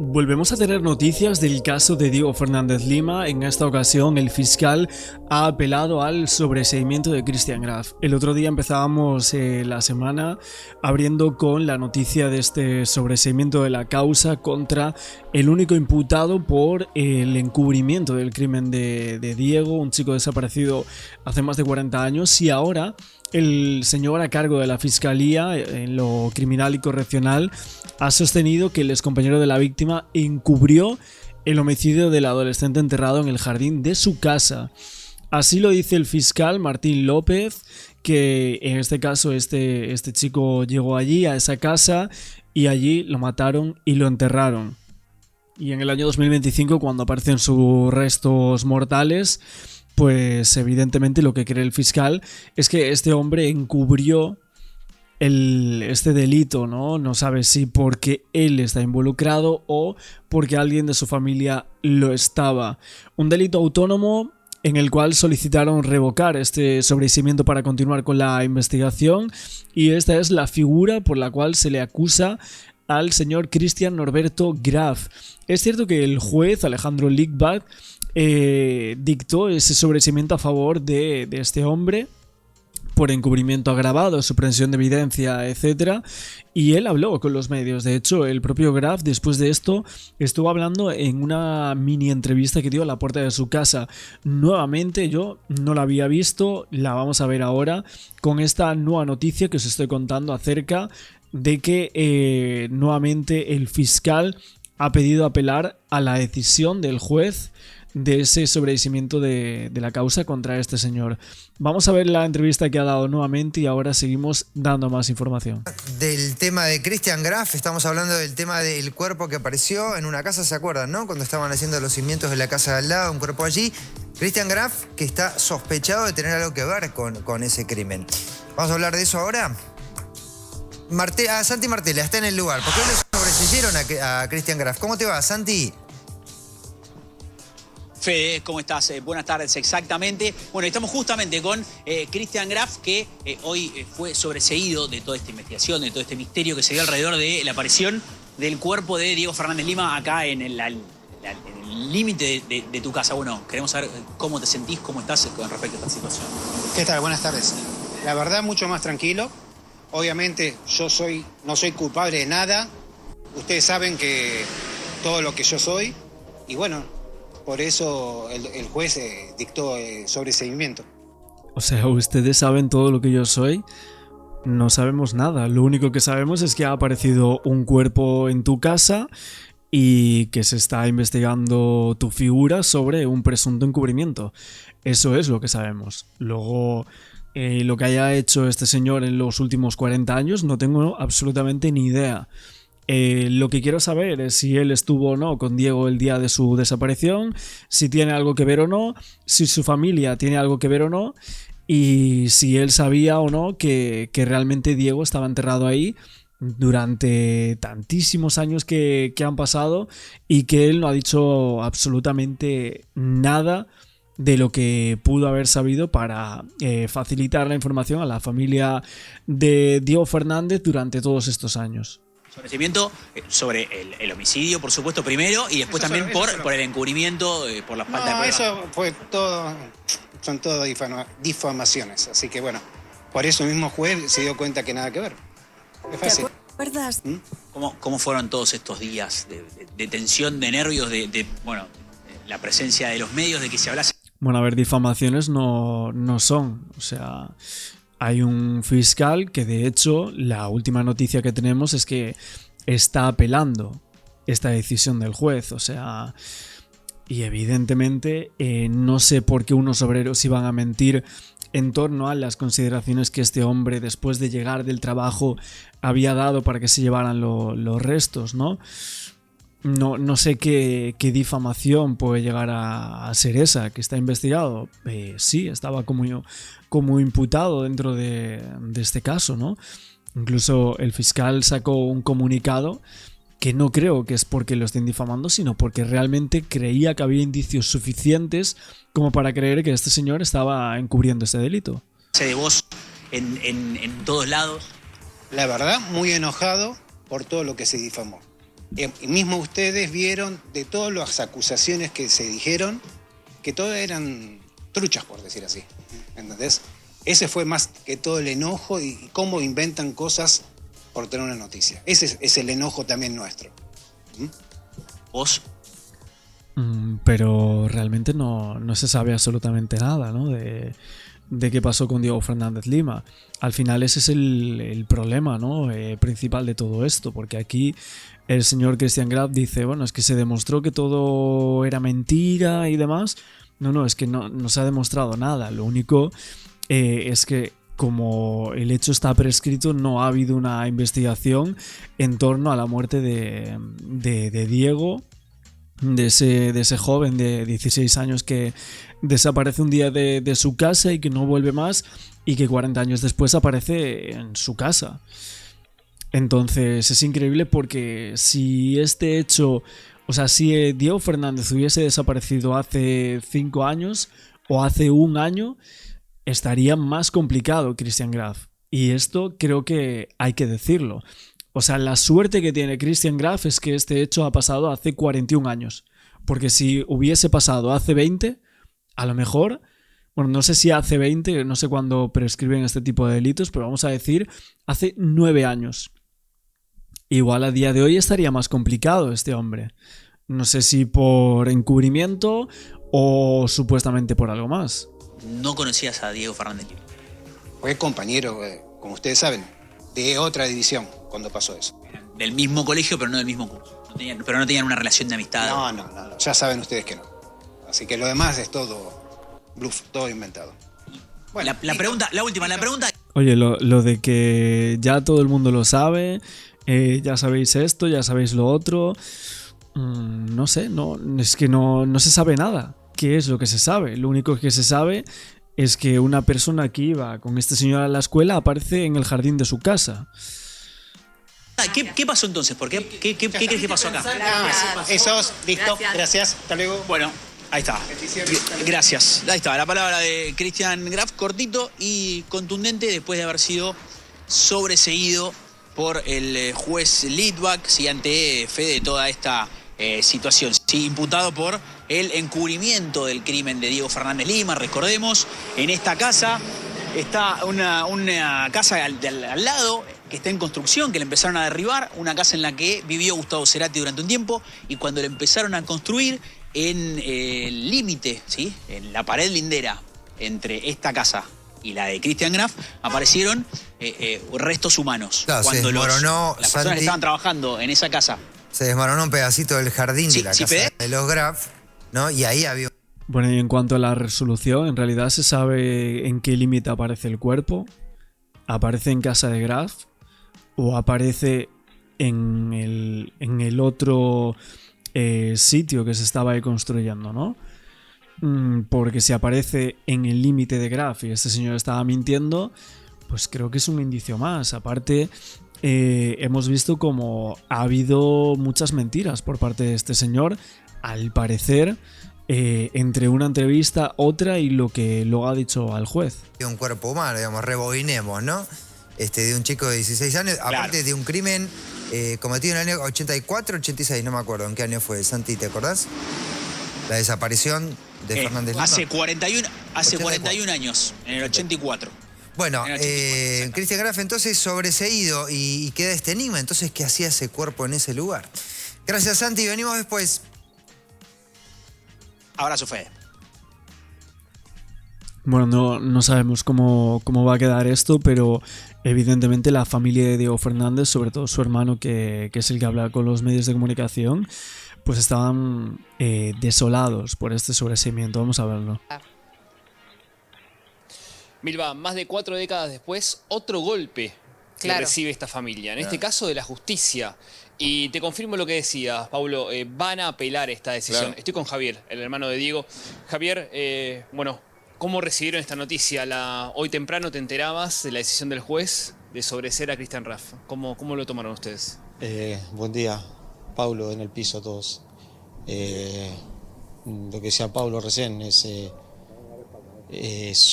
Volvemos a tener noticias del caso de Diego Fernández Lima. En esta ocasión, el fiscal ha apelado al sobreseimiento de Christian Graf. El otro día empezábamos la semana abriendo con la noticia de este sobreseimiento de la causa contra el único imputado por el encubrimiento del crimen de Diego, un chico desaparecido hace más de 40 años, y ahora el señor a cargo de la Fiscalía en lo criminal y correccional ha sostenido que el excompañero de la víctima encubrió el homicidio del adolescente enterrado en el jardín de su casa. Así lo dice el fiscal Martín López, que en este caso este chico llegó allí a esa casa y allí lo mataron y lo enterraron. Y en el año 2025, cuando aparecen sus restos mortales, pues evidentemente lo que cree el fiscal es que este hombre encubrió este delito, ¿no? No sabe si porque él está involucrado o porque alguien de su familia lo estaba. Un delito autónomo en el cual solicitaron revocar este sobreseimiento para continuar con la investigación, y esta es la figura por la cual se le acusa al señor Christian Norberto Graf. Es cierto que el juez Alejandro Ligbach dictó ese sobreseimiento a favor de este hombre por encubrimiento agravado, supresión de evidencia, etc. Y él habló con los medios. De hecho, el propio Graf, después de esto, estuvo hablando en una mini entrevista que dio a la puerta de su casa. Nuevamente, yo no la había visto, la vamos a ver ahora con esta nueva noticia que os estoy contando acerca de que nuevamente el fiscal ha pedido apelar a la decisión del juez de ese sobreseimiento de la causa contra este señor. Vamos a ver la entrevista que ha dado nuevamente y ahora seguimos dando más información. Del tema de Christian Graf, estamos hablando del tema del cuerpo que apareció en una casa, ¿se acuerdan, no? Cuando estaban haciendo los cimientos de la casa de al lado, un cuerpo allí. Christian Graf, que está sospechado de tener algo que ver con ese crimen. ¿Vamos a hablar de eso ahora? Santi Martela está en el lugar, porque hoy le sobreseyeron a Christian Graf. ¿Cómo te va, Santi? Fede, ¿cómo estás? Buenas tardes, exactamente. Bueno, estamos justamente con Christian Graf, que hoy fue sobreseído de toda esta investigación, de todo este misterio que se dio alrededor de la aparición del cuerpo de Diego Fernández Lima acá en el límite de tu casa. Bueno, queremos saber cómo te sentís, cómo estás con respecto a esta situación. ¿Qué tal? Buenas tardes. La verdad, mucho más tranquilo. Obviamente, yo no soy culpable de nada. Ustedes saben que todo lo que yo soy. Y bueno, por eso el juez dictó sobreseimiento. O sea, ustedes saben todo lo que yo soy. No sabemos nada. Lo único que sabemos es que ha aparecido un cuerpo en tu casa y que se está investigando tu figura sobre un presunto encubrimiento. Eso es lo que sabemos. Luego, lo que haya hecho este señor en los últimos 40 años no tengo absolutamente ni idea. Lo que quiero saber es si él estuvo o no con Diego el día de su desaparición, si tiene algo que ver o no, si su familia tiene algo que ver o no, y si él sabía o no que realmente Diego estaba enterrado ahí durante tantísimos años que han pasado y que él no ha dicho absolutamente nada de lo que pudo haber sabido para facilitar la información a la familia de Diego Fernández durante todos estos años. Sobreseimiento sobre el homicidio, por supuesto, primero, y después también por el encubrimiento, por la falta de pruebas. Eso fue todo, son todo difamaciones. Así que bueno, por eso el mismo juez se dio cuenta que nada que ver. Es fácil. ¿Te acuerdas? ¿Cómo fueron todos estos días de tensión, de nervios, de la presencia de los medios, de que se hablase? Bueno, a ver, difamaciones no son, o sea, hay un fiscal que de hecho la última noticia que tenemos es que está apelando esta decisión del juez, o sea, y evidentemente no sé por qué unos obreros iban a mentir en torno a las consideraciones que este hombre después de llegar del trabajo había dado para que se llevaran los restos, ¿no? No sé qué difamación puede llegar a ser esa, que está investigado. Sí, estaba como imputado dentro de este caso, ¿no? Incluso el fiscal sacó un comunicado que no creo que es porque lo estén difamando, sino porque realmente creía que había indicios suficientes como para creer que este señor estaba encubriendo ese delito. De vos en todos lados. La verdad, muy enojado por todo lo que se difamó. Mismo ustedes vieron de todas las acusaciones que se dijeron, que todas eran truchas, por decir así. ¿Entendés? Ese fue más que todo el enojo y cómo inventan cosas por tener una noticia. Ese es el enojo también nuestro. Vos, Pero realmente no se sabe absolutamente nada, ¿no? De qué pasó con Diego Fernández Lima. Al final ese es el problema, ¿no? Principal de todo esto, porque aquí el señor Christian Graf dice, bueno, es que se demostró que todo era mentira y demás. No, es que no se ha demostrado nada. Lo único es que como el hecho está prescrito, no ha habido una investigación en torno a la muerte de Diego, de ese joven de 16 años que desaparece un día de su casa y que no vuelve más, y que 40 años después aparece en su casa. Entonces es increíble, porque si este hecho, o sea, si Diego Fernández hubiese desaparecido hace 5 años o hace un año, estaría más complicado Christian Graf. Y esto creo que hay que decirlo. O sea, la suerte que tiene Christian Graf es que este hecho ha pasado hace 41 años. Porque si hubiese pasado hace 20, a lo mejor, bueno, no sé si hace 20, no sé cuándo prescriben este tipo de delitos, pero vamos a decir hace 9 años. Igual a día de hoy estaría más complicado este hombre. No sé si por encubrimiento o supuestamente por algo más. no conocías a Diego Fernández Lima. Fue compañero, como ustedes saben, de otra división cuando pasó eso. Del mismo colegio, pero no del mismo curso. Pero no tenían una relación de amistad. No, ya saben ustedes que no. Así que lo demás es todo bluff, todo inventado. Bueno, La pregunta. Oye, lo de que ya todo el mundo lo sabe, ya sabéis esto, ya sabéis lo otro, no sé, es que no se sabe nada. ¿Qué es lo que se sabe? Lo único que se sabe es que una persona que iba con este señor a la escuela aparece en el jardín de su casa. ¿Qué pasó entonces? ¿Qué crees que pasó acá? Listo, gracias, hasta luego. Bueno, ahí está. Gracias. Ahí está, la palabra de Christian Graf, cortito y contundente, después de haber sido sobreseído por el juez Litvak, ante fe de toda esta situación. Sí, imputado por el encubrimiento del crimen de Diego Fernández Lima. Recordemos, en esta casa está una casa al lado que está en construcción, que le empezaron a derribar, una casa en la que vivió Gustavo Cerati durante un tiempo, y cuando le empezaron a construir, en el límite, ¿sí?, en la pared lindera entre esta casa y la de Christian Graf, aparecieron restos humanos. Claro, cuando las personas Santi, que estaban trabajando en esa casa. se desmoronó un pedacito del jardín de la casa de los Graf, ¿no? Y ahí había... Bueno, y en cuanto a la resolución, en realidad se sabe en qué límite aparece el cuerpo. ¿Aparece en casa de Graf o aparece en el otro sitio que se estaba ahí construyendo, ¿no? Porque si aparece en el límite de Graf y este señor estaba mintiendo, pues creo que es un indicio más. Aparte, hemos visto como ha habido muchas mentiras por parte de este señor, al parecer, entre una entrevista, otra y lo que luego ha dicho al juez. Un cuerpo humano, digamos, rebobinemos, ¿no? De un chico de 16 años, Claro. aparte de un crimen cometido en el año 84, 86, no me acuerdo en qué año fue. Santi, ¿te acordás? La desaparición de Fernández Lima. Hace 41 años, en el 84. Bueno, En el 84, Christian Graf entonces sobreseído y queda este enigma. Entonces, ¿qué hacía ese cuerpo en ese lugar? Gracias, Santi. Venimos después. Abrazo, Fede. Bueno, no sabemos cómo va a quedar esto, pero evidentemente la familia de Diego Fernández, sobre todo su hermano, que es el que habla con los medios de comunicación, pues estaban desolados por este sobreseimiento. Vamos a verlo. Milva, más de 4 décadas después, otro golpe que recibe esta familia, en este caso de la justicia. Y te confirmo lo que decías, Paulo, van a apelar esta decisión. Claro. Estoy con Javier, el hermano de Diego. Javier, bueno, ¿cómo recibieron esta noticia? Hoy temprano te enterabas de la decisión del juez de sobreseer a Christian Graf. ¿Cómo lo tomaron ustedes? Buen día, Paulo, en el piso todos. Lo que decía Paulo recién es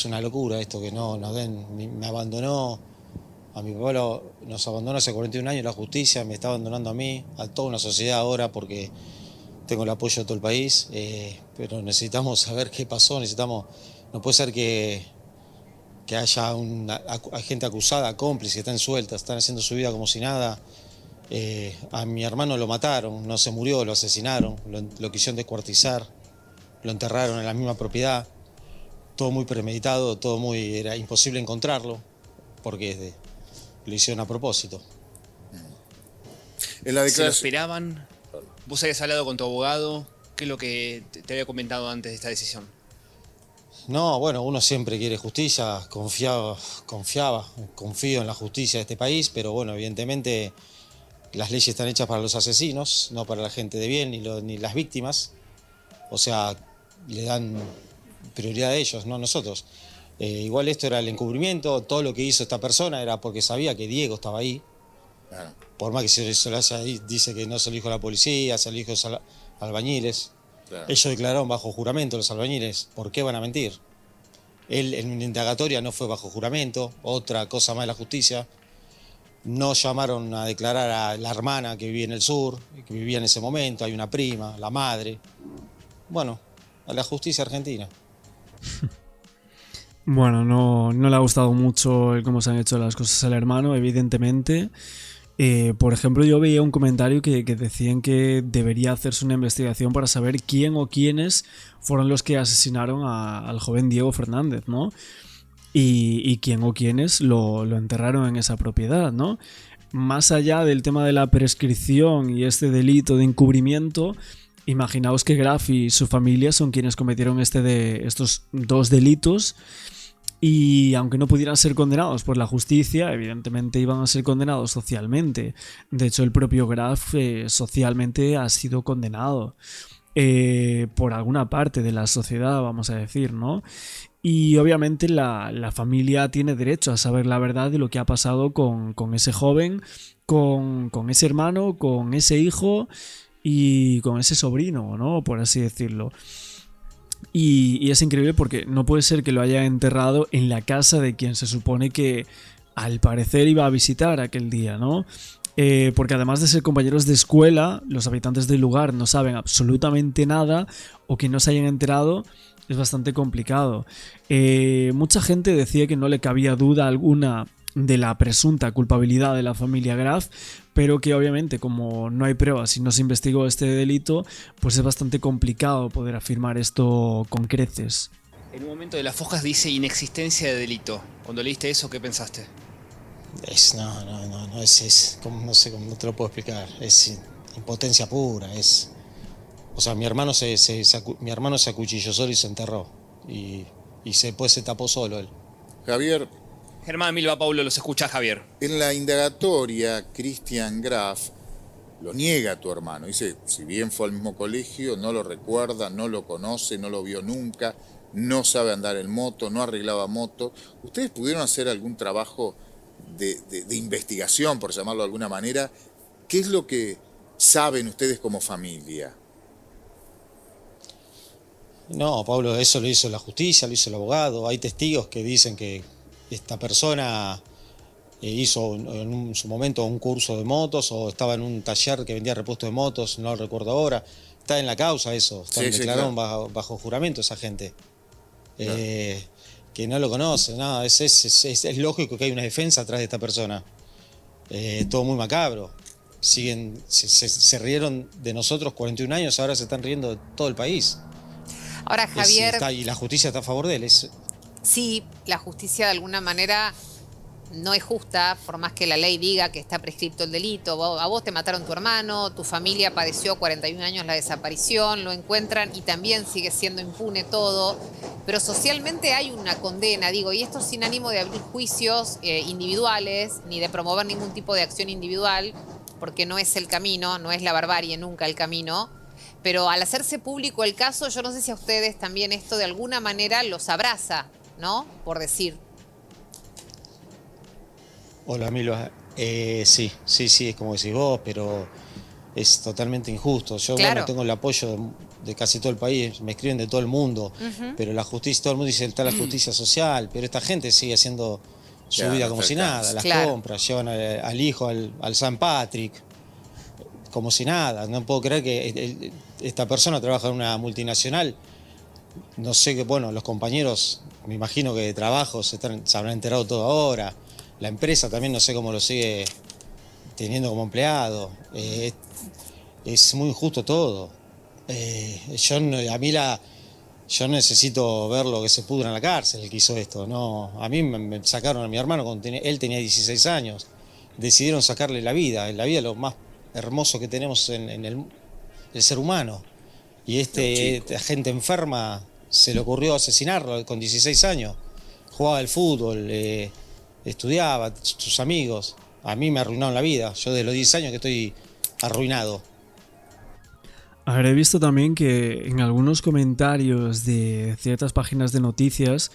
una locura esto, que no nos den. Me abandonó A mi papá nos abandonó hace 41 años la justicia, me está abandonando a mí, a toda una sociedad ahora porque tengo el apoyo de todo el país, pero necesitamos saber qué pasó, no puede ser que haya gente acusada, cómplice, están sueltas, están haciendo su vida como si nada. A mi hermano lo mataron, no se murió, lo asesinaron, lo quisieron descuartizar, lo enterraron en la misma propiedad, todo muy premeditado, era imposible encontrarlo, porque lo hicieron a propósito. En la ¿Se lo declaración, esperaban? ¿Vos habías hablado con tu abogado? ¿Qué es lo que te había comentado antes de esta decisión? No, bueno, uno siempre quiere justicia, confío en la justicia de este país, pero bueno, evidentemente las leyes están hechas para los asesinos, no para la gente de bien ni las víctimas. O sea, le dan prioridad a ellos, no a nosotros. Igual esto era el encubrimiento, todo lo que hizo esta persona era porque sabía que Diego estaba ahí. claro, Por más que se lo haya dice que no se lo dijo la policía, se lo dijo los albañiles. claro. Ellos declararon bajo juramento, los albañiles. ¿Por qué van a mentir? Él en una indagatoria no fue bajo juramento, otra cosa más de la justicia. No llamaron a declarar a la hermana que vivía en el sur, que vivía en ese momento, hay una prima, la madre. Bueno, a la justicia argentina. Bueno, no le ha gustado mucho el cómo se han hecho las cosas al hermano, evidentemente. Por ejemplo, yo veía un comentario que decían que debería hacerse una investigación para saber quién o quiénes fueron los que asesinaron al joven Diego Fernández, ¿no? Y quién o quiénes lo enterraron en esa propiedad, ¿no? Más allá del tema de la prescripción y este delito de encubrimiento, imaginaos que Graf y su familia son quienes cometieron estos dos delitos. Y aunque no pudieran ser condenados por la justicia, evidentemente iban a ser condenados socialmente. De hecho, el propio Graf socialmente ha sido condenado por alguna parte de la sociedad, vamos a decir, ¿no? Y obviamente la familia tiene derecho a saber la verdad de lo que ha pasado con ese joven, con ese hermano, con ese hijo y con ese sobrino, ¿no? Por así decirlo. Y es increíble porque no puede ser que lo haya enterrado en la casa de quien se supone que al parecer iba a visitar aquel día, ¿no? Porque además de ser compañeros de escuela, los habitantes del lugar no saben absolutamente nada o que no se hayan enterado es bastante complicado. Mucha gente decía que no le cabía duda alguna de la presunta culpabilidad de la familia Graf, pero que obviamente como no hay pruebas y no se investigó este delito, pues es bastante complicado poder afirmar esto con creces. En un momento de las fojas dice inexistencia de delito. Cuando leíste eso, ¿qué pensaste? No sé cómo no te lo puedo explicar, es impotencia pura, o sea, mi hermano se acuchilló solo y se enterró, y después se tapó solo él. Javier, Germán, Milva, Paulo, los escucha Javier. en la indagatoria, Christian Graf lo niega a tu hermano. Dice, si bien fue al mismo colegio, no lo recuerda, no lo conoce, no lo vio nunca, no sabe andar en moto, no arreglaba moto. ¿Ustedes pudieron hacer algún trabajo de investigación, por llamarlo de alguna manera? ¿Qué es lo que saben ustedes como familia? No, Pablo, eso lo hizo la justicia, lo hizo el abogado. Hay testigos que dicen que esta persona hizo en su momento un curso de motos o estaba en un taller que vendía repuestos de motos, no lo recuerdo ahora. Está en la causa eso, declararon claro. bajo juramento esa gente. Claro. Que no lo conoce, nada, es lógico que hay una defensa atrás de esta persona. Todo muy macabro. Se rieron de nosotros 41 años, ahora se están riendo de todo el país. Ahora, Javier, Y la justicia está a favor de él. sí, la justicia de alguna manera no es justa, por más que la ley diga que está prescripto el delito. A vos te mataron tu hermano, tu familia padeció 41 años la desaparición, lo encuentran y también sigue siendo impune todo. Pero socialmente hay una condena, digo, y esto sin ánimo de abrir juicios individuales, ni de promover ningún tipo de acción individual, porque no es el camino, no es la barbarie nunca el camino. Pero al hacerse público el caso, yo no sé si a ustedes también esto de alguna manera los abraza, ¿no? Por decir. Hola, Milva. Sí, es como decís vos, pero es totalmente injusto. Yo Claro. bueno, tengo el apoyo de casi todo el país, me escriben de todo el mundo, pero la justicia, todo el mundo dice está la justicia social, pero esta gente sigue haciendo su Claro, vida no como está si al nada, alcance. las Claro. compras, llevan al hijo al San Patrick, como si nada. No puedo creer que esta persona trabaja en una multinacional. No sé qué, bueno, los compañeros, me imagino que de trabajo se habrán enterado todo ahora. La empresa también no sé cómo lo sigue teniendo como empleado. Es muy injusto todo. Yo necesito verlo que se pudra en la cárcel, el que hizo esto. No, a mí me sacaron a mi hermano cuando él tenía 16 años. Decidieron sacarle la vida. La vida es lo más hermoso que tenemos en el ser humano. Y esta gente enferma se le ocurrió asesinarlo con 16 años. Jugaba al fútbol, estudiaba, sus amigos. A mí me arruinaron la vida. Yo de los 10 años que estoy arruinado. A ver, he visto también que en algunos comentarios de ciertas páginas de noticias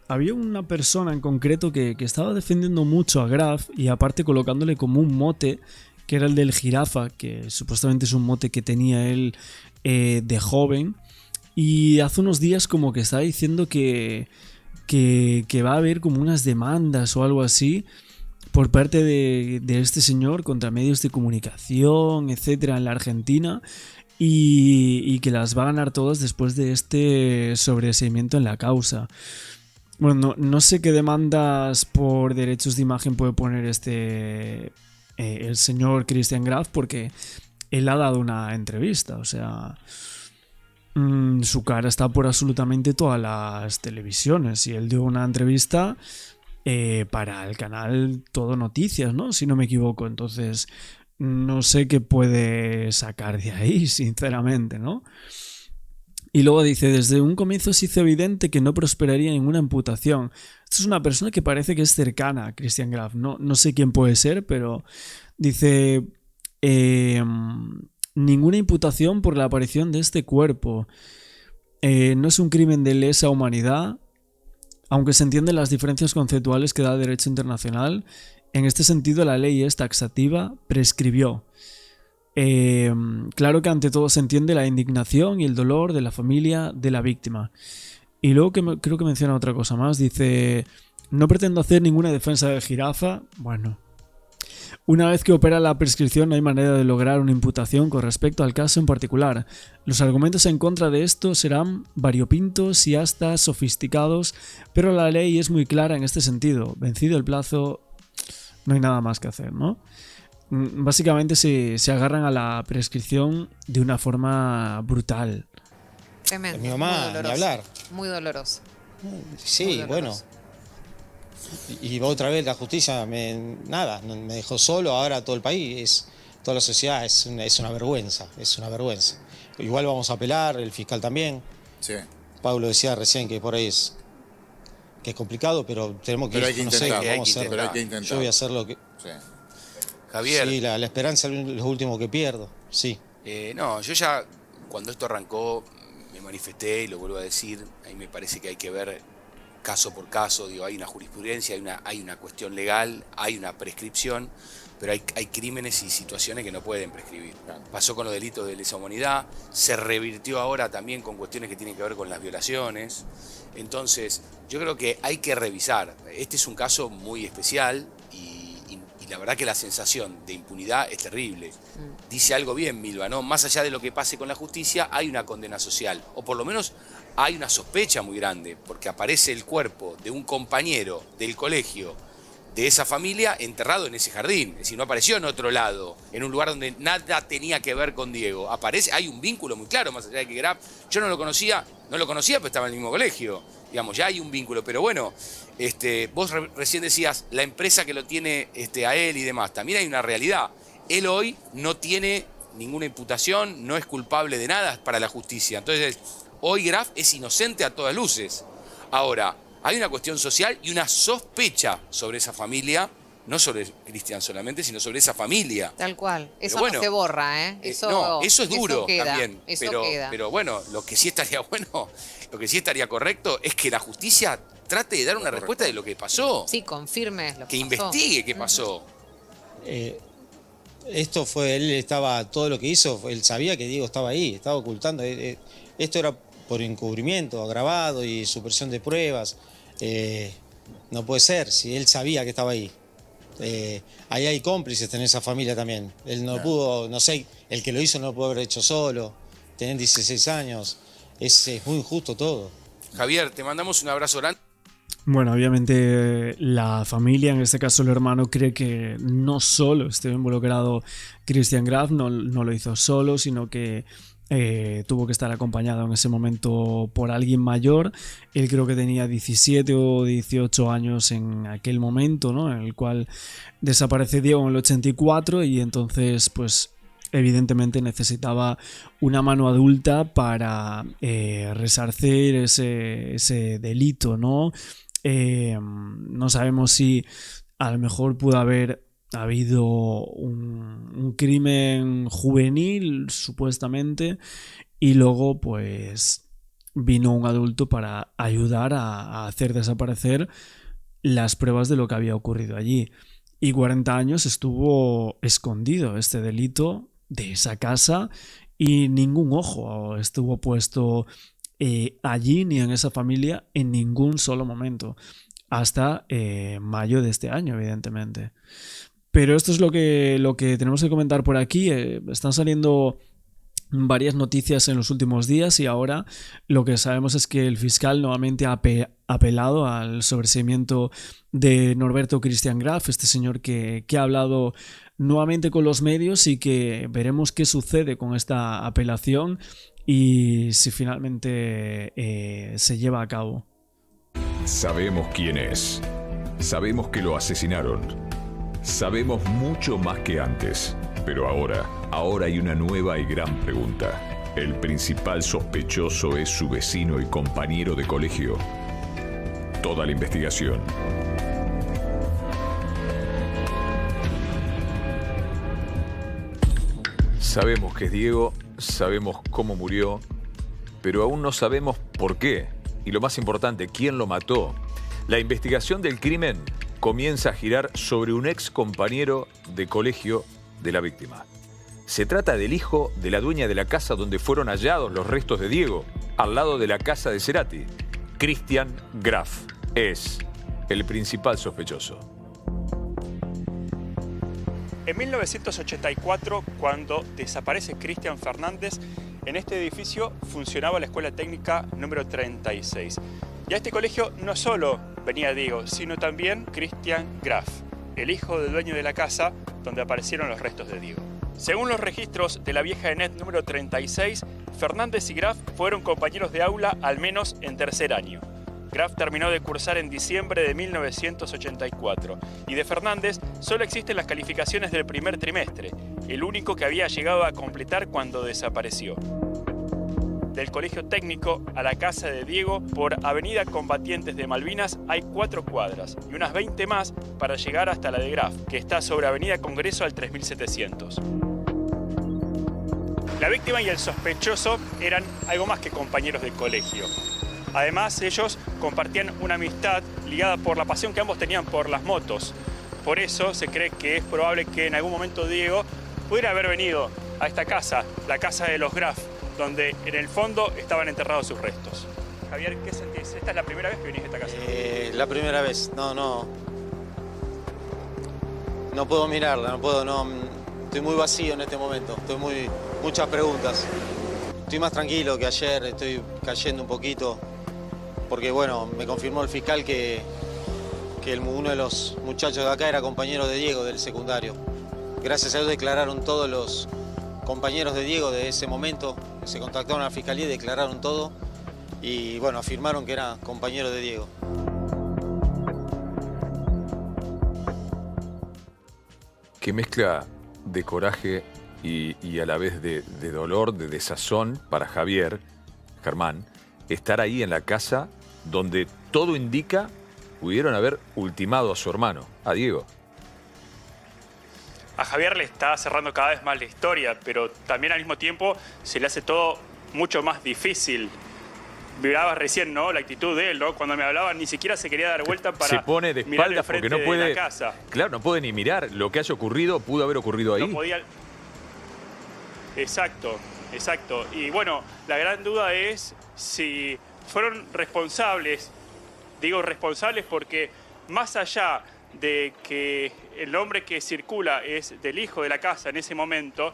había una persona en concreto que estaba defendiendo mucho a Graf y aparte colocándole como un mote que era el del jirafa, que supuestamente es un mote que tenía él de joven. Y hace unos días como que estaba diciendo que va a haber como unas demandas o algo así por parte de este señor contra medios de comunicación, etcétera, en la Argentina. Y que las va a ganar todas después de este sobreseimiento en la causa. Bueno, no sé qué demandas por derechos de imagen puede poner el señor Christian Graf, porque él ha dado una entrevista, o sea, su cara está por absolutamente todas las televisiones y él dio una entrevista para el canal Todo Noticias, ¿no? Si no me equivoco, entonces no sé qué puede sacar de ahí, sinceramente, ¿no? Y luego dice, desde un comienzo se hizo evidente que no prosperaría ninguna imputación. Esta es una persona que parece que es cercana a Christian Graf, no sé quién puede ser, pero dice, ninguna imputación por la aparición de este cuerpo. No es un crimen de lesa humanidad, aunque se entienden las diferencias conceptuales que da el derecho internacional. En este sentido, la ley es taxativa, prescribió. Claro que ante todo se entiende la indignación y el dolor de la familia de la víctima. Y luego creo que menciona otra cosa más. Dice, no pretendo hacer ninguna defensa de jirafa. Bueno, una vez que opera la prescripción no hay manera de lograr una imputación con respecto al caso en particular. Los argumentos en contra de esto serán variopintos y hasta sofisticados, pero la ley es muy clara en este sentido. Vencido el plazo, no hay nada más que hacer, ¿no? Básicamente se agarran a la prescripción de una forma brutal. Tremendo. Mi mamá, muy ni doloroso. hablar. Muy doloroso. Sí, Muy bueno. doloroso. Y otra vez la justicia me dejó solo, ahora todo el país, toda la sociedad es una vergüenza, es una vergüenza. Igual vamos a apelar, el fiscal también. Sí. Pablo decía recién que por ahí que es complicado, pero tenemos que Pero hay que no sé, intentar, vamos a hacer. pero hay que intentar. Yo voy a hacer lo que. Sí. Javier, Sí, la esperanza es lo último que pierdo, sí. no, yo ya cuando esto arrancó me manifesté y lo vuelvo a decir, ahí me parece que hay que ver caso por caso, digo, hay una jurisprudencia, hay una cuestión legal, hay una prescripción, pero hay crímenes y situaciones que no pueden prescribir. Pasó con los delitos de lesa humanidad, se revirtió ahora también con cuestiones que tienen que ver con las violaciones. Entonces, yo creo que hay que revisar. Este es un caso muy especial y la verdad que la sensación de impunidad es terrible. Dice algo bien Milva, ¿no? Más allá de lo que pase con la justicia, hay una condena social, o por lo menos hay una sospecha muy grande, porque aparece el cuerpo de un compañero del colegio de esa familia enterrado en ese jardín. Es decir, no apareció en otro lado, en un lugar donde nada tenía que ver con Diego. Aparece, hay un vínculo muy claro, más allá de que Graf, yo no lo conocía, pero estaba en el mismo colegio. Digamos, ya hay un vínculo, pero bueno, vos recién decías la empresa que lo tiene a él y demás. También hay una realidad. Él hoy no tiene ninguna imputación, no es culpable de nada para la justicia. Entonces, hoy Graf es inocente a todas luces. Ahora, hay una cuestión social y una sospecha sobre esa familia, no sobre Cristian solamente, sino sobre esa familia. Tal cual. Eso bueno, no se borra, ¿eh? No, eso es duro eso queda, también. Eso queda. Pero bueno, lo que sí estaría bueno, lo que sí estaría correcto es que la justicia trate de dar una respuesta de lo que pasó. Sí, confirme lo que Que pasó. investigue qué pasó. Esto fue, él estaba, todo lo que hizo, él sabía que Diego estaba ahí, estaba ocultando. Esto era por encubrimiento, agravado y supresión de pruebas. No puede ser, si él sabía que estaba ahí. Ahí hay cómplices en esa familia también. Él no pudo, no sé, el que lo hizo no lo pudo haber hecho solo. Tienen 16 años. Es muy injusto todo. Javier, te mandamos un abrazo grande. Bueno, obviamente la familia, en este caso el hermano, cree que no solo estuvo involucrado Christian Graf, no lo hizo solo, sino que tuvo que estar acompañado en ese momento por alguien mayor. Él creo que tenía 17 o 18 años en aquel momento, ¿no? En el cual desaparece Diego en el 84 y entonces pues evidentemente necesitaba una mano adulta para resarcir ese delito, ¿no? No sabemos si a lo mejor pudo haber habido un crimen juvenil, supuestamente, y luego pues vino un adulto para ayudar a hacer desaparecer las pruebas de lo que había ocurrido allí. Y 40 años estuvo escondido este delito de esa casa y ningún ojo estuvo puesto allí ni en esa familia en ningún solo momento, hasta mayo de este año, evidentemente. Pero esto es lo que tenemos que comentar por aquí. Están saliendo varias noticias en los últimos días y ahora lo que sabemos es que el fiscal nuevamente ha apelado al sobreseimiento de Norberto Christian Graf, este señor que ha hablado nuevamente con los medios, y que veremos qué sucede con esta apelación y si finalmente se lleva a cabo. Sabemos quién es. Sabemos que lo asesinaron. Sabemos mucho más que antes. Pero ahora hay una nueva y gran pregunta. El principal sospechoso es su vecino y compañero de colegio. Toda la investigación. Sabemos que es Diego, sabemos cómo murió, pero aún no sabemos por qué. Y lo más importante, quién lo mató. La investigación del crimen comienza a girar sobre un ex compañero de colegio de la víctima. Se trata del hijo de la dueña de la casa donde fueron hallados los restos de Diego, al lado de la casa de Cerati. Christian Graf es el principal sospechoso. En 1984, cuando desaparece Cristian Fernández, en este edificio funcionaba la Escuela Técnica número 36. Y a este colegio no solo venía Diego, sino también Christian Graf, el hijo del dueño de la casa donde aparecieron los restos de Diego. Según los registros de la vieja ENET número 36, Fernández y Graf fueron compañeros de aula al menos en tercer año. Graf terminó de cursar en diciembre de 1984 y de Fernández solo existen las calificaciones del primer trimestre, el único que había llegado a completar cuando desapareció. Del colegio técnico a la casa de Diego por Avenida Combatientes de Malvinas hay 4 cuadras y unas 20 más para llegar hasta la de Graf, que está sobre Avenida Congreso al 3700. La víctima y el sospechoso eran algo más que compañeros de colegio. Además, ellos compartían una amistad ligada por la pasión que ambos tenían por las motos. Por eso se cree que es probable que en algún momento Diego pudiera haber venido a esta casa, la casa de los Graf, donde en el fondo estaban enterrados sus restos. Javier, ¿qué sentís? ¿Esta es la primera vez que viniste a esta casa? La primera vez, no puedo mirarla, estoy muy vacío en este momento, muchas preguntas. Estoy más tranquilo que ayer, estoy cayendo un poquito, porque bueno, me confirmó el fiscal que uno de los muchachos de acá era compañero de Diego del secundario. Gracias a Dios declararon todos los compañeros de Diego de ese momento, se contactaron a la fiscalía y declararon todo y bueno, afirmaron que era compañero de Diego. Qué mezcla de coraje y a la vez de dolor, de desazón para Javier, Germán, estar ahí en la casa donde todo indica pudieron haber ultimado a su hermano, a Diego. A Javier le está cerrando cada vez más la historia, pero también al mismo tiempo se le hace todo mucho más difícil. Vibraba recién, ¿no? La actitud de él, ¿no? Cuando me hablaba ni siquiera se quería dar vuelta para se pone de mirar espaldas el frente porque no puede, de la casa. Claro, no puede ni mirar lo que haya ocurrido, pudo haber ocurrido ahí. No podía. Exacto. Y bueno, la gran duda es si fueron responsables Digo responsables porque más allá de que el nombre que circula es del hijo de la casa en ese momento,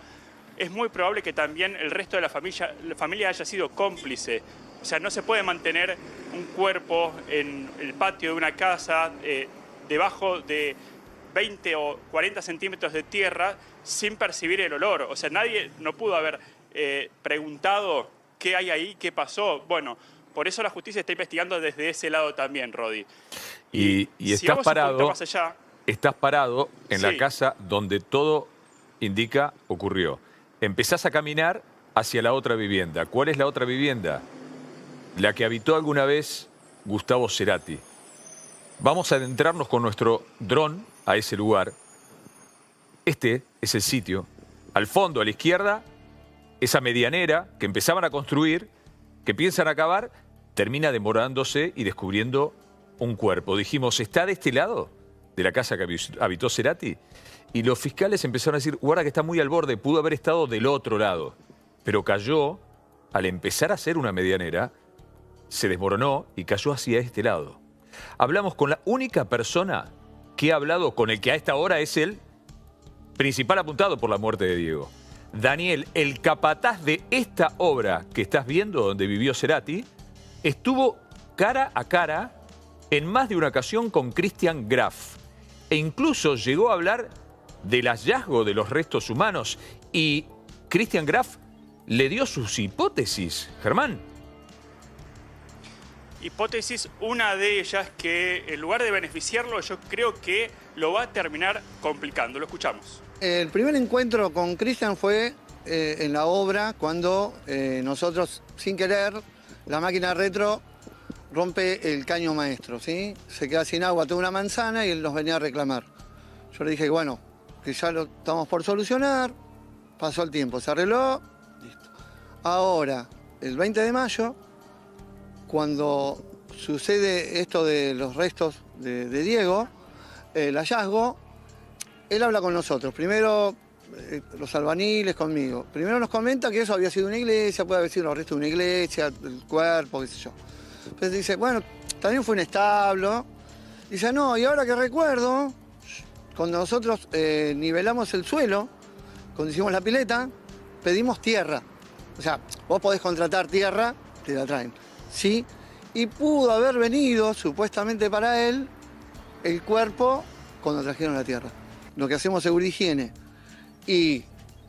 es muy probable que también el resto de la familia haya sido cómplice. O sea, no se puede mantener un cuerpo en el patio de una casa debajo de 20 o 40 centímetros de tierra sin percibir el olor. O sea, nadie no pudo haber preguntado qué hay ahí, qué pasó. Bueno, por eso la justicia está investigando desde ese lado también, Rodi. Y si estás vamos un poquito parado, más allá, estás parado en Sí. la casa donde todo indica ocurrió. Empezás a caminar hacia la otra vivienda. ¿Cuál es la otra vivienda? La que habitó alguna vez Gustavo Cerati. Vamos a adentrarnos con nuestro dron a ese lugar. Este es el sitio. Al fondo, a la izquierda, esa medianera que empezaban a construir, que piensan acabar, termina demorándose y descubriendo un cuerpo. Dijimos, ¿está de este lado de la casa que habitó Cerati? Y los fiscales empezaron a decir, guarda que está muy al borde, pudo haber estado del otro lado. Pero cayó, al empezar a hacer una medianera, se desmoronó y cayó hacia este lado. Hablamos con la única persona que ha hablado con el que a esta hora es el principal apuntado por la muerte de Diego. Daniel, el capataz de esta obra que estás viendo, donde vivió Cerati, estuvo cara a cara en más de una ocasión con Christian Graf. E incluso llegó a hablar del hallazgo de los restos humanos. Y Christian Graf le dio sus hipótesis. Germán. hipótesis, una de ellas que en lugar de beneficiarlo, yo creo que lo va a terminar complicando. Lo escuchamos. El primer encuentro con Christian fue en la obra cuando nosotros, sin querer, la máquina retro rompe el caño maestro, ¿sí? Se queda sin agua toda una manzana y él nos venía a reclamar. Yo le dije, bueno, que ya lo estamos por solucionar, pasó el tiempo, se arregló, listo. Ahora, el 20 de mayo, cuando sucede esto de los restos de Diego, el hallazgo, él habla con nosotros. Primero, los albaniles conmigo. Primero nos comenta que eso había sido una iglesia, puede haber sido los restos de una iglesia, el cuerpo, qué sé yo. Entonces dice, bueno, también fue un establo. Dice, no, y ahora que recuerdo, cuando nosotros nivelamos el suelo, cuando hicimos la pileta, pedimos tierra. O sea, vos podés contratar tierra, te la traen. Sí, y pudo haber venido, supuestamente para él, el cuerpo cuando trajeron la tierra. Lo que hacemos Seguridad y Higiene y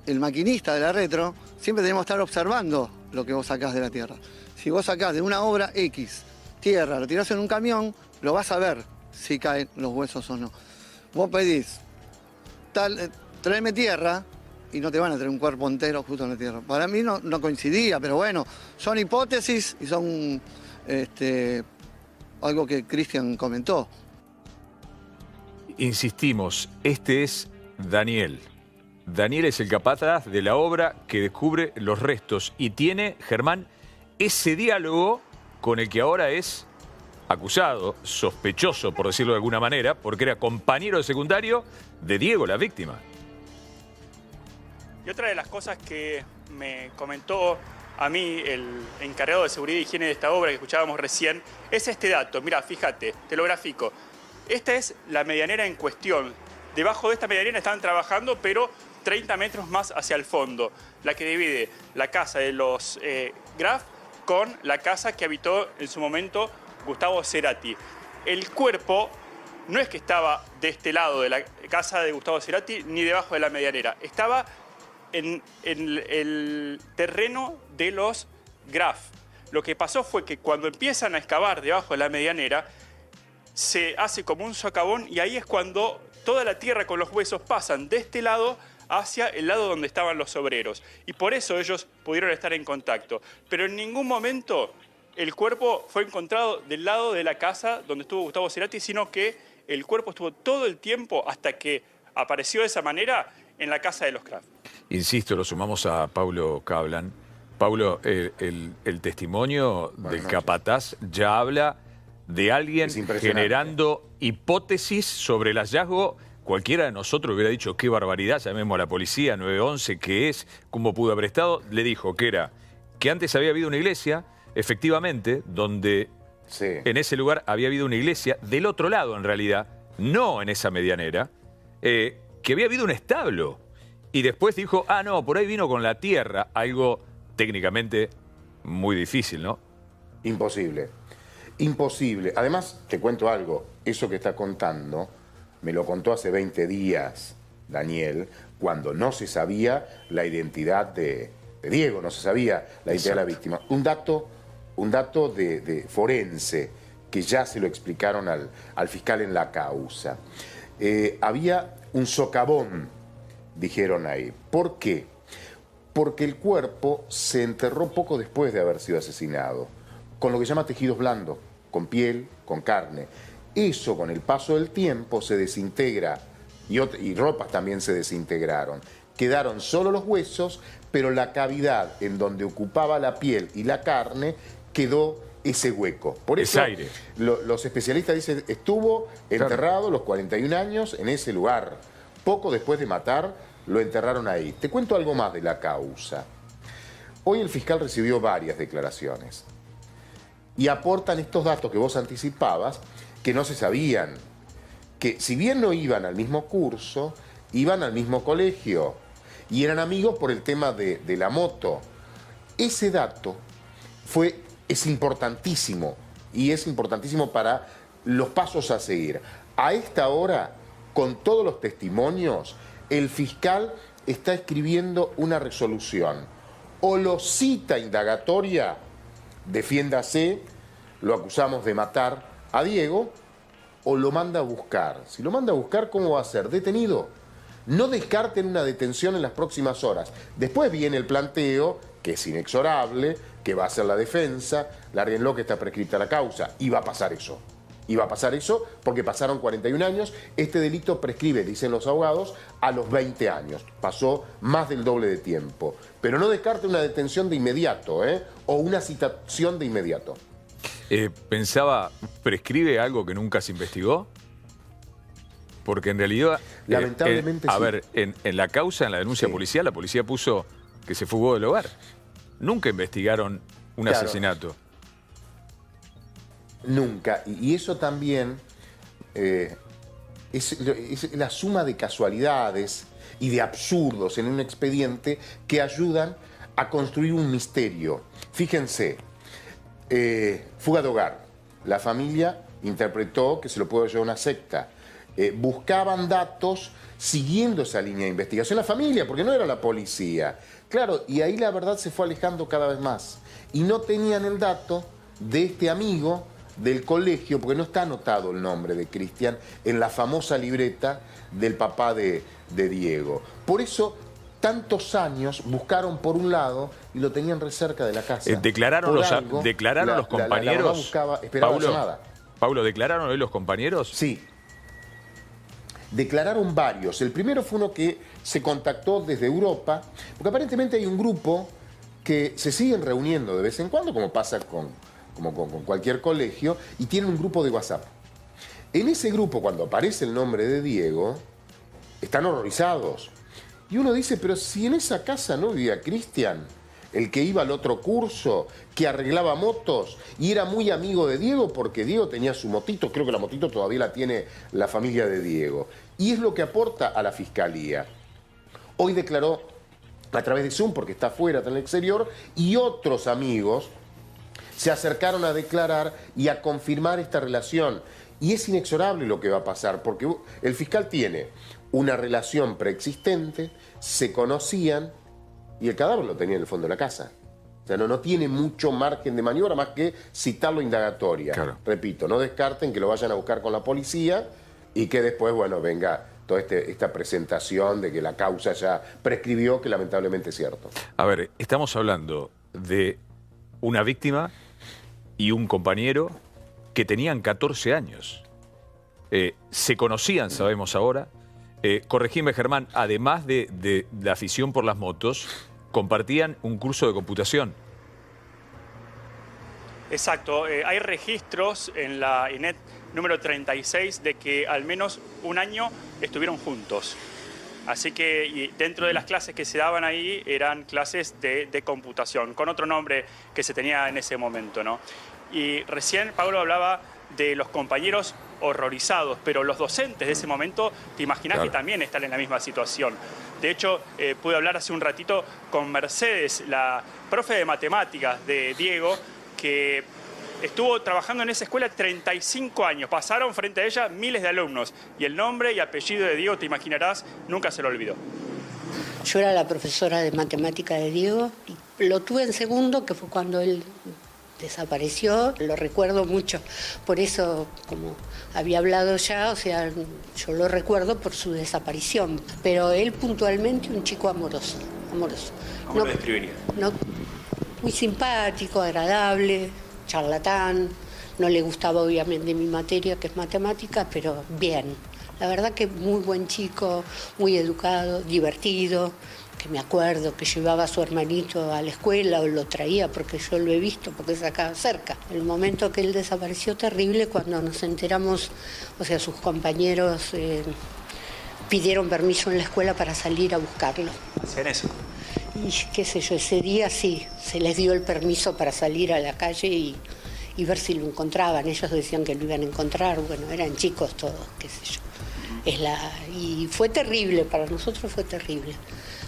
el maquinista de la retro, siempre tenemos que estar observando lo que vos sacás de la tierra. Si vos sacás de una obra X tierra, lo tirás en un camión, lo vas a ver si caen los huesos o no. Vos pedís, tráeme tierra, y no te van a traer un cuerpo entero justo en la tierra. Para mí no coincidía, pero bueno, son hipótesis y son algo que Christian comentó. Insistimos, este es Daniel. Daniel es el capataz de la obra que descubre los restos y tiene, Germán, ese diálogo con el que ahora es acusado, sospechoso, por decirlo de alguna manera, porque era compañero de secundario de Diego, la víctima. Y otra de las cosas que me comentó a mí el encargado de seguridad y higiene de esta obra que escuchábamos recién, es este dato. Mira, fíjate, te lo grafico. Esta es la medianera en cuestión. Debajo de esta medianera estaban trabajando, pero 30 metros más hacia el fondo, la que divide la casa de los Graf con la casa que habitó en su momento Gustavo Cerati. El cuerpo no es que estaba de este lado de la casa de Gustavo Cerati ni debajo de la medianera, estaba en el terreno de los Graf. Lo que pasó fue que cuando empiezan a excavar debajo de la medianera, se hace como un socavón y ahí es cuando toda la tierra con los huesos pasan de este lado hacia el lado donde estaban los obreros. Y por eso ellos pudieron estar en contacto. Pero en ningún momento el cuerpo fue encontrado del lado de la casa donde estuvo Gustavo Cerati, sino que el cuerpo estuvo todo el tiempo hasta que apareció de esa manera en la casa de los Graf. Insisto, lo sumamos a Paulo Cablan. Paulo, el testimonio del capataz ya habla de alguien generando hipótesis sobre el hallazgo. Cualquiera de nosotros hubiera dicho, qué barbaridad, llamemos a la policía, 911, ¿qué es? ¿Cómo pudo haber estado? Le dijo que antes había habido una iglesia, efectivamente, donde Sí. En ese lugar había habido una iglesia, del otro lado en realidad, no en esa medianera, que había habido un establo. Y después dijo, ah, no, por ahí vino con la tierra, algo técnicamente muy difícil, ¿no? Imposible. Imposible. Además, te cuento algo, eso que está contando, me lo contó hace 20 días Daniel, cuando no se sabía la identidad de Diego, no se sabía la identidad de la víctima. Un dato de forense, que ya se lo explicaron al fiscal en la causa. Había un socavón, dijeron ahí. ¿Por qué? Porque el cuerpo se enterró poco después de haber sido asesinado, con lo que se llama tejidos blandos, con piel, con carne. Eso con el paso del tiempo se desintegra y ropas también se desintegraron. Quedaron solo los huesos, pero la cavidad en donde ocupaba la piel y la carne quedó ese hueco. Por eso aire. Los especialistas dicen, estuvo enterrado los 41 años en ese lugar. Poco después de matar, lo enterraron ahí. Te cuento algo más de la causa. Hoy el fiscal recibió varias declaraciones y aportan estos datos que vos anticipabas, que no se sabían. Que si bien no iban al mismo curso, iban al mismo colegio y eran amigos por el tema de la moto. Ese dato es importantísimo y es importantísimo para los pasos a seguir. A esta hora, con todos los testimonios, el fiscal está escribiendo una resolución. O lo cita indagatoria, defiéndase, lo acusamos de matar a Diego, o lo manda a buscar. Si lo manda a buscar, ¿cómo va a ser? Detenido. No descarten una detención en las próximas horas. Después viene el planteo, que es inexorable, que va a ser la defensa, lárguenlo que está prescripta la causa. Y va a pasar eso. Y va a pasar eso porque pasaron 41 años. Este delito prescribe, dicen los abogados, a los 20 años. Pasó más del doble de tiempo. Pero no descarte una detención de inmediato, o una citación de inmediato. Pensaba, ¿prescribe algo que nunca se investigó? Porque en realidad, lamentablemente a sí. ver, en la causa, en la denuncia policial, la policía puso que se fugó del hogar. Nunca investigaron un asesinato. Nunca. Y eso también es la suma de casualidades y de absurdos en un expediente que ayudan a construir un misterio. Fíjense, fuga de hogar. La familia interpretó que se lo pudo llevar una secta. Buscaban datos siguiendo esa línea de investigación. La familia, porque no era la policía. Claro, y ahí la verdad se fue alejando cada vez más. Y no tenían el dato de este amigo del colegio, porque no está anotado el nombre de Cristian en la famosa libreta del papá de Diego. Por eso, tantos años buscaron por un lado y lo tenían re cerca de la casa. ¿Declararon los compañeros? Esperaba llamada. Paulo, ¿declararon hoy los compañeros? Sí. Declararon varios. El primero fue uno que se contactó desde Europa, porque aparentemente hay un grupo que se siguen reuniendo de vez en cuando, como pasa con cualquier colegio, y tienen un grupo de WhatsApp. En ese grupo, cuando aparece el nombre de Diego, están horrorizados. Y uno dice, pero si en esa casa no vivía Cristian, el que iba al otro curso, que arreglaba motos y era muy amigo de Diego porque Diego tenía su motito, creo que la motito todavía la tiene la familia de Diego. Y es lo que aporta a la fiscalía. Hoy declaró a través de Zoom, porque está afuera, está en el exterior, y otros amigos se acercaron a declarar y a confirmar esta relación. Y es inexorable lo que va a pasar, porque el fiscal tiene una relación preexistente, se conocían, y el cadáver lo tenía en el fondo de la casa. O sea, no tiene mucho margen de maniobra más que citarlo indagatoria. Claro. Repito, no descarten que lo vayan a buscar con la policía y que después, bueno, venga toda esta presentación de que la causa ya prescribió, que lamentablemente es cierto. A ver, estamos hablando de una víctima y un compañero que tenían 14 años. Se conocían, sabemos ahora. Corregime, Germán, además de la afición por las motos, compartían un curso de computación. Exacto, hay registros en la INET número 36 de que al menos un año estuvieron juntos. Así que dentro de las clases que se daban ahí eran clases de computación, con otro nombre que se tenía en ese momento, ¿no? Y recién Pablo hablaba de los compañeros horrorizados, pero los docentes de ese momento, te imaginas que también están en la misma situación. De hecho, pude hablar hace un ratito con Mercedes, la profe de matemáticas de Diego, que estuvo trabajando en esa escuela 35 años. Pasaron frente a ella miles de alumnos. Y el nombre y apellido de Diego, te imaginarás, nunca se lo olvidó. Yo era la profesora de matemática de Diego y lo tuve en segundo, que fue cuando él desapareció. Lo recuerdo mucho. Por eso, como había hablado ya, o sea, yo lo recuerdo por su desaparición. Pero él puntualmente un chico amoroso. ¿Cómo lo describiría? Muy simpático, agradable, charlatán. No le gustaba obviamente mi materia, que es matemática, pero bien. La verdad que muy buen chico, muy educado, divertido, que me acuerdo que llevaba a su hermanito a la escuela o lo traía porque yo lo he visto, porque es acá cerca. El momento que él desapareció, terrible, cuando nos enteramos, o sea, sus compañeros pidieron permiso en la escuela para salir a buscarlo. ¿Hacían eso? Y qué sé yo, ese día sí, se les dio el permiso para salir a la calle y ver si lo encontraban. Ellos decían que lo iban a encontrar, bueno, eran chicos todos, qué sé yo. Y fue terrible, para nosotros fue terrible.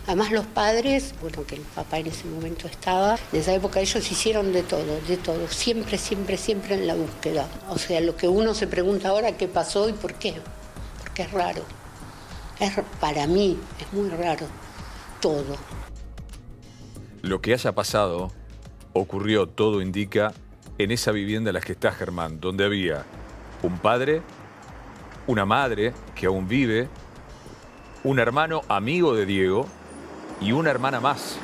Además los padres, bueno, que el papá en ese momento estaba, en esa época ellos hicieron de todo, siempre, siempre, siempre en la búsqueda. O sea, lo que uno se pregunta ahora, ¿qué pasó y por qué? Porque es raro. Para mí es muy raro todo. Lo que haya pasado ocurrió, todo indica, en esa vivienda en la que está Germán, donde había un padre, una madre que aún vive, un hermano amigo de Diego y una hermana más.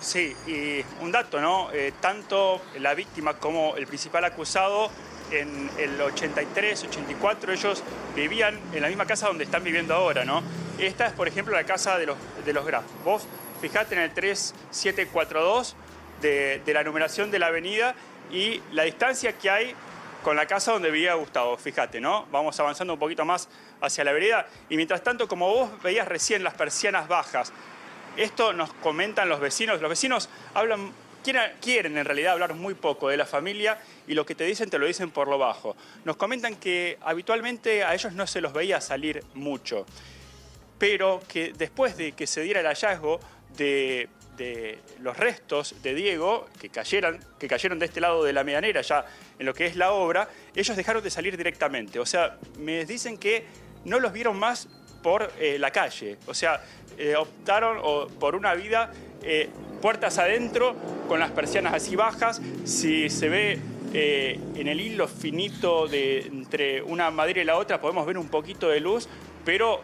Sí, y un dato, ¿no? Tanto la víctima como el principal acusado, en el 83, 84, ellos vivían en la misma casa donde están viviendo ahora, ¿no? Esta es, por ejemplo, la casa de los Graf. Vos fijate en el 3742 de la numeración de la avenida y la distancia que hay con la casa donde vivía Gustavo. Fíjate, ¿no? Vamos avanzando un poquito más hacia la vereda. Y mientras tanto, como vos veías recién las persianas bajas, esto nos comentan los vecinos. Los vecinos quieren en realidad hablar muy poco de la familia y lo que te dicen te lo dicen por lo bajo. Nos comentan que habitualmente a ellos no se los veía salir mucho, pero que después de que se diera el hallazgo de los restos de Diego, que cayeron de este lado de la medianera, ya en lo que es la obra, ellos dejaron de salir directamente. O sea, me dicen que no los vieron más por la calle. O sea, optaron por una vida puertas adentro, con las persianas así bajas. Si se ve en el hilo finito entre una madera y la otra, podemos ver un poquito de luz, pero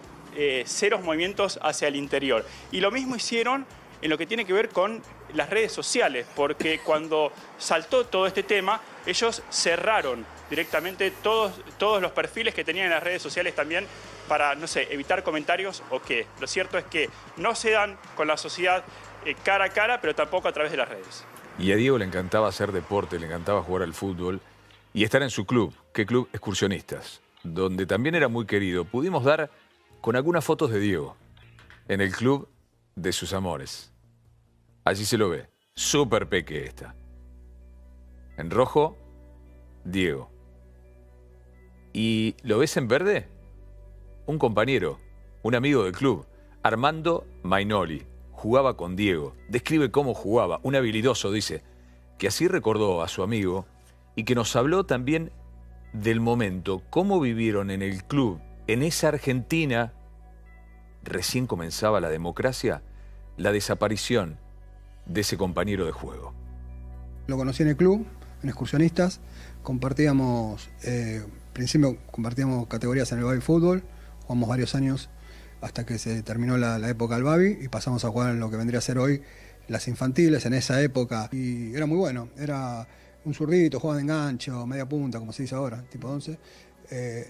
ceros movimientos hacia el interior. Y lo mismo hicieron en lo que tiene que ver con las redes sociales, porque cuando saltó todo este tema, ellos cerraron directamente todos los perfiles que tenían en las redes sociales también para, no sé, evitar comentarios o qué. Lo cierto es que no se dan con la sociedad cara a cara, pero tampoco a través de las redes. Y a Diego le encantaba hacer deporte, le encantaba jugar al fútbol y estar en su club, que club Excursionistas, donde también era muy querido. Pudimos dar con algunas fotos de Diego en el club de sus amores. Allí se lo ve, súper peque esta. En rojo, Diego. ¿Y lo ves en verde? Un compañero, un amigo del club, Armando Mainoli. Jugaba con Diego, describe cómo jugaba, un habilidoso, dice, que así recordó a su amigo y que nos habló también del momento, cómo vivieron en el club, en esa Argentina, recién comenzaba la democracia, la desaparición de ese compañero de juego. Lo conocí en el club, en Excursionistas, compartíamos, principio compartíamos categorías en el baby fútbol, jugamos varios años hasta que se terminó la época del baby y pasamos a jugar en lo que vendría a ser hoy las infantiles en esa época. Y era muy bueno, era un zurdito, jugaba de engancho, media punta, como se dice ahora, tipo 11.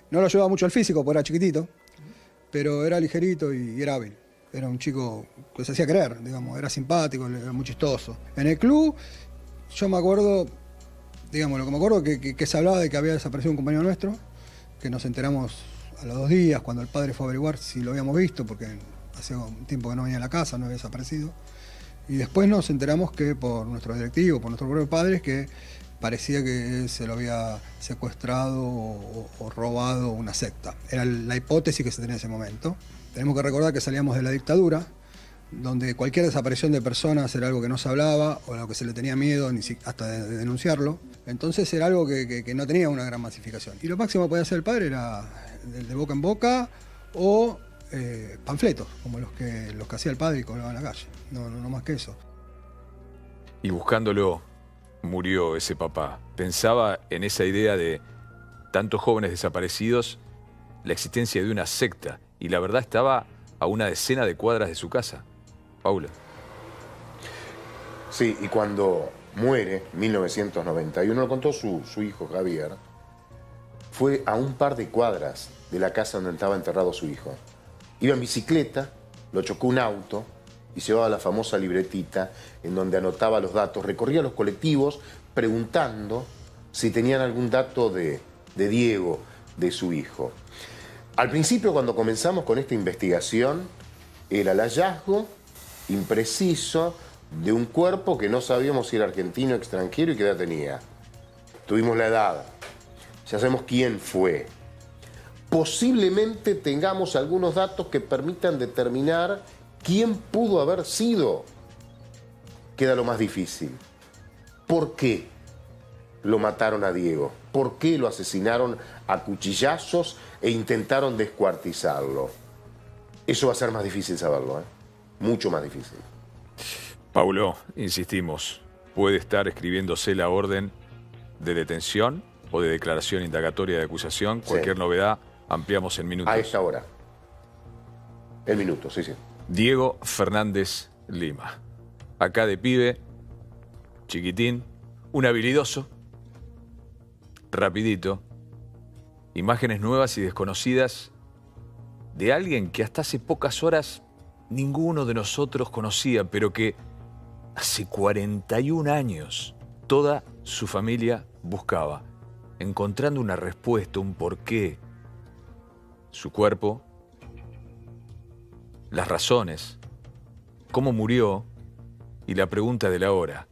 No lo llevaba mucho al físico porque era chiquitito, pero era ligerito y era hábil. Era un chico que se hacía querer, digamos, era simpático, era muy chistoso. En el club, yo me acuerdo, digamos, lo que me acuerdo que se hablaba de que había desaparecido un compañero nuestro, que nos enteramos a los 2 días cuando el padre fue a averiguar si lo habíamos visto, porque hacía un tiempo que no venía a la casa, no había desaparecido. Y después nos enteramos que por nuestro directivo, por nuestros propios padres, que parecía que se lo había secuestrado o robado una secta. Era la hipótesis que se tenía en ese momento. Tenemos que recordar que salíamos de la dictadura, donde cualquier desaparición de personas era algo que no se hablaba o a lo que se le tenía miedo hasta de denunciarlo. Entonces era algo que no tenía una gran masificación. Y lo máximo que podía hacer el padre era de boca en boca o panfletos, como los que hacía el padre y colgaban en la calle. No más que eso. Y buscándolo, murió ese papá. Pensaba en esa idea de tantos jóvenes desaparecidos, la existencia de una secta. Y la verdad estaba a una decena de cuadras de su casa. Paula. Sí, y cuando muere, en 1991, lo contó su hijo Javier, fue a un par de cuadras de la casa donde estaba enterrado su hijo. Iba en bicicleta, lo chocó un auto y llevaba la famosa libretita en donde anotaba los datos. Recorría los colectivos preguntando si tenían algún dato de Diego, de su hijo. Al principio, cuando comenzamos con esta investigación, era el hallazgo impreciso de un cuerpo que no sabíamos si era argentino o extranjero y qué edad tenía. Tuvimos la edad, ya sabemos quién fue. Posiblemente tengamos algunos datos que permitan determinar quién pudo haber sido. Queda lo más difícil. ¿Por qué lo mataron a Diego? ¿Por qué lo asesinaron a cuchillazos e intentaron descuartizarlo? Eso va a ser más difícil saberlo, ¿eh? Mucho más difícil. Paulo, insistimos, puede estar escribiéndose la orden de detención o de declaración indagatoria de acusación. Cualquier novedad, ampliamos en minutos. A esta hora. El minuto, sí. Diego Fernández Lima. Acá de pibe, chiquitín, un habilidoso, rapidito, imágenes nuevas y desconocidas de alguien que hasta hace pocas horas ninguno de nosotros conocía, pero que hace 41 años toda su familia buscaba, encontrando una respuesta, un porqué. Su cuerpo, las razones, cómo murió y la pregunta de la hora.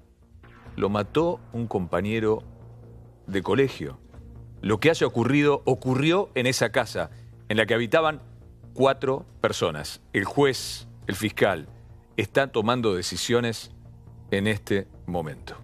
¿Lo mató un compañero de colegio? Lo que haya ocurrido, ocurrió en esa casa, en la que habitaban 4 personas. El juez, el fiscal, están tomando decisiones en este momento.